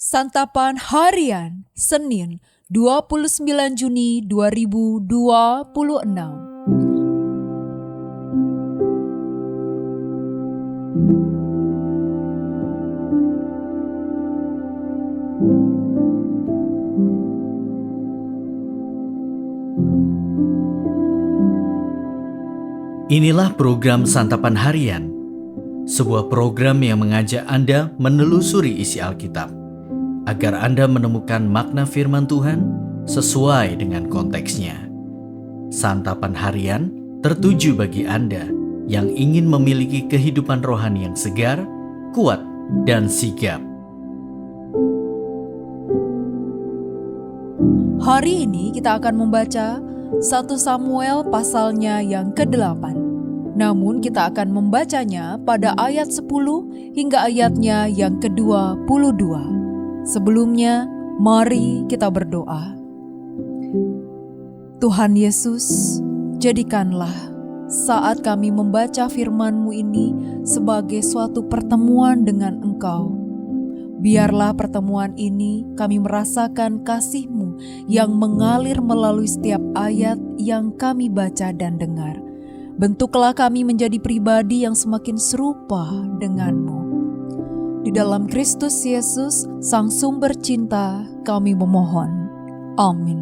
Santapan Harian, Senin, 29 Juni 2026. Inilah program Santapan Harian, sebuah program yang mengajak Anda menelusuri isi Alkitab, agar Anda menemukan makna firman Tuhan sesuai dengan konteksnya. Santapan Harian tertuju bagi Anda yang ingin memiliki kehidupan rohani yang segar, kuat, dan sigap. Hari ini kita akan membaca 1 Samuel pasalnya yang ke-8. Namun kita akan membacanya pada ayat 10 hingga ayatnya yang ke-22. Sebelumnya, mari kita berdoa. Tuhan Yesus, jadikanlah saat kami membaca firman-Mu ini sebagai suatu pertemuan dengan Engkau. Biarlah pertemuan ini kami merasakan kasih-Mu yang mengalir melalui setiap ayat yang kami baca dan dengar. Bentuklah kami menjadi pribadi yang semakin serupa dengan-Mu. Di dalam Kristus Yesus, Sang Sumber Cinta, kami memohon. Amin.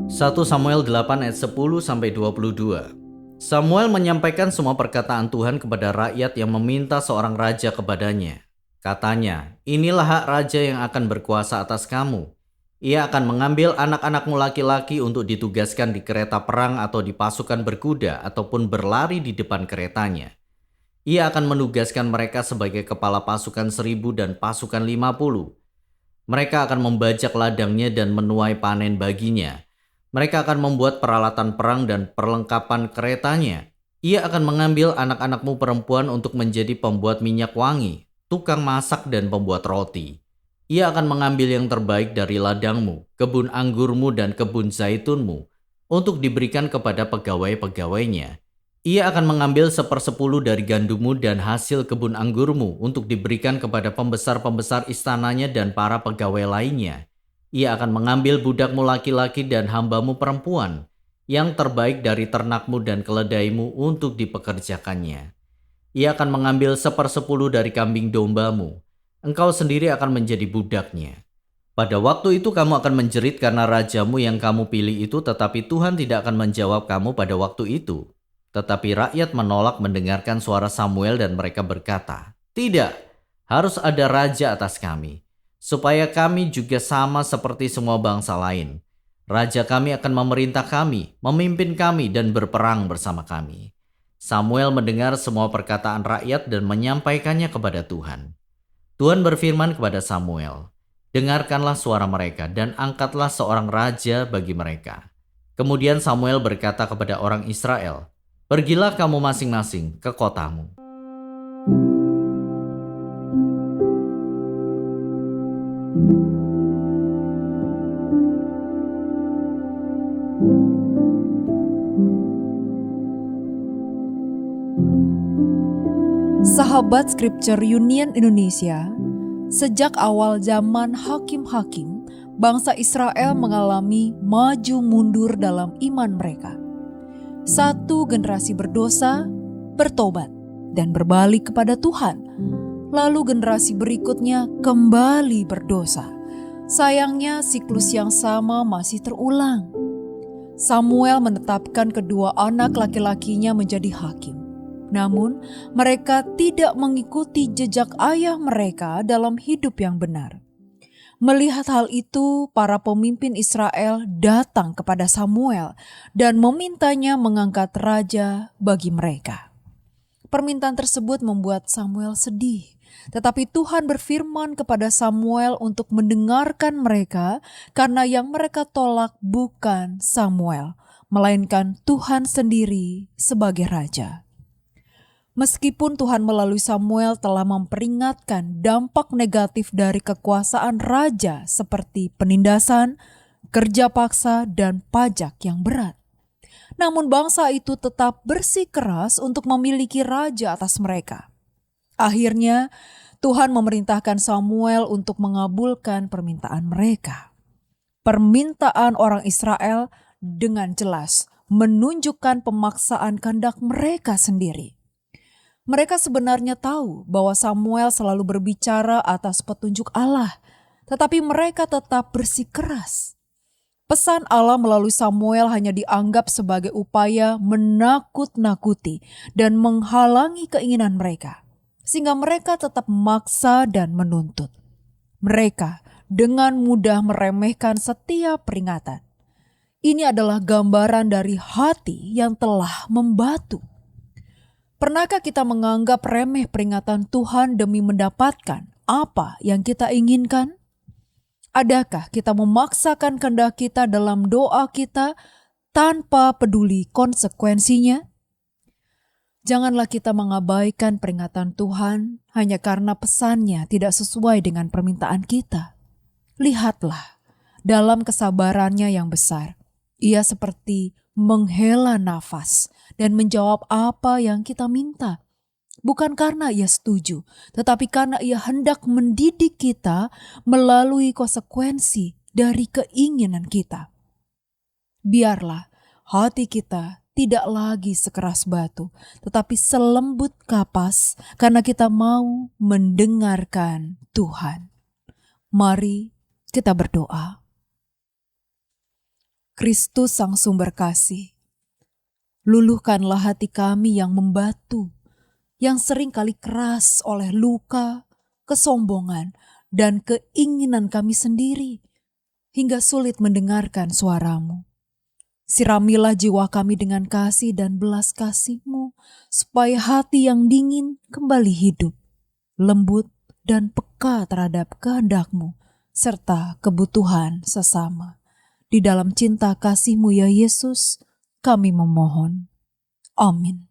1 Samuel 8 ayat 10-22. Samuel menyampaikan semua perkataan Tuhan kepada rakyat yang meminta seorang raja kepadanya. Katanya, "Inilah hak raja yang akan berkuasa atas kamu. Ia akan mengambil anak-anakmu laki-laki untuk ditugaskan di kereta perang atau di pasukan berkuda ataupun berlari di depan keretanya. Ia akan menugaskan mereka sebagai kepala pasukan 1.000 dan pasukan 50. Mereka akan membajak ladangnya dan menuai panen baginya. Mereka akan membuat peralatan perang dan perlengkapan keretanya. Ia akan mengambil anak-anakmu perempuan untuk menjadi pembuat minyak wangi, tukang masak dan pembuat roti. Ia akan mengambil yang terbaik dari ladangmu, kebun anggurmu dan kebun zaitunmu untuk diberikan kepada pegawai-pegawainya. Ia akan mengambil 1/10 dari gandummu dan hasil kebun anggurmu untuk diberikan kepada pembesar-pembesar istananya dan para pegawai lainnya. Ia akan mengambil budakmu laki-laki dan hambamu perempuan, yang terbaik dari ternakmu dan keledaimu untuk dipekerjakannya. Ia akan mengambil 1/10 dari kambing dombamu. Engkau sendiri akan menjadi budaknya. Pada waktu itu kamu akan menjerit karena rajamu yang kamu pilih itu, tetapi Tuhan tidak akan menjawab kamu pada waktu itu." Tetapi rakyat menolak mendengarkan suara Samuel dan mereka berkata, "Tidak, harus ada raja atas kami, supaya kami juga sama seperti semua bangsa lain. Raja kami akan memerintah kami, memimpin kami dan berperang bersama kami." Samuel mendengar semua perkataan rakyat dan menyampaikannya kepada Tuhan. Tuhan berfirman kepada Samuel, "Dengarkanlah suara mereka dan angkatlah seorang raja bagi mereka." Kemudian Samuel berkata kepada orang Israel, "Pergilah kamu masing-masing ke kotamu." Sahabat Scripture Union Indonesia, sejak awal zaman hakim-hakim, bangsa Israel mengalami maju mundur dalam iman mereka. Satu generasi berdosa, bertobat, dan berbalik kepada Tuhan. Lalu generasi berikutnya kembali berdosa. Sayangnya siklus yang sama masih terulang. Samuel menetapkan kedua anak laki-lakinya menjadi hakim. Namun, mereka tidak mengikuti jejak ayah mereka dalam hidup yang benar. Melihat hal itu, para pemimpin Israel datang kepada Samuel dan memintanya mengangkat raja bagi mereka. Permintaan tersebut membuat Samuel sedih, tetapi Tuhan berfirman kepada Samuel untuk mendengarkan mereka karena yang mereka tolak bukan Samuel, melainkan Tuhan sendiri sebagai raja. Meskipun Tuhan melalui Samuel telah memperingatkan dampak negatif dari kekuasaan raja seperti penindasan, kerja paksa, dan pajak yang berat. Namun bangsa itu tetap bersikeras untuk memiliki raja atas mereka. Akhirnya Tuhan memerintahkan Samuel untuk mengabulkan permintaan mereka. Permintaan orang Israel dengan jelas menunjukkan pemaksaan kehendak mereka sendiri. Mereka sebenarnya tahu bahwa Samuel selalu berbicara atas petunjuk Allah, tetapi mereka tetap bersikeras. Pesan Allah melalui Samuel hanya dianggap sebagai upaya menakut-nakuti dan menghalangi keinginan mereka, sehingga mereka tetap memaksa dan menuntut. Mereka dengan mudah meremehkan setiap peringatan. Ini adalah gambaran dari hati yang telah membatu. Pernahkah kita menganggap remeh peringatan Tuhan demi mendapatkan apa yang kita inginkan? Adakah kita memaksakan kehendak kita dalam doa kita tanpa peduli konsekuensinya? Janganlah kita mengabaikan peringatan Tuhan hanya karena pesannya tidak sesuai dengan permintaan kita. Lihatlah, dalam kesabarannya yang besar, Ia seperti menghela nafas dan menjawab apa yang kita minta. Bukan karena Ia setuju, tetapi karena Ia hendak mendidik kita melalui konsekuensi dari keinginan kita. Biarlah hati kita tidak lagi sekeras batu, tetapi selembut kapas karena kita mau mendengarkan Tuhan. Mari kita berdoa. Kristus Sang Sumber Kasih, luluhkanlah hati kami yang membatu, yang sering kali keras oleh luka, kesombongan, dan keinginan kami sendiri, hingga sulit mendengarkan suara-Mu. Siramilah jiwa kami dengan kasih dan belas kasih-Mu, supaya hati yang dingin kembali hidup, lembut dan peka terhadap kehendak-Mu, serta kebutuhan sesama. Di dalam cinta kasih-Mu ya Yesus, kami memohon. Amin.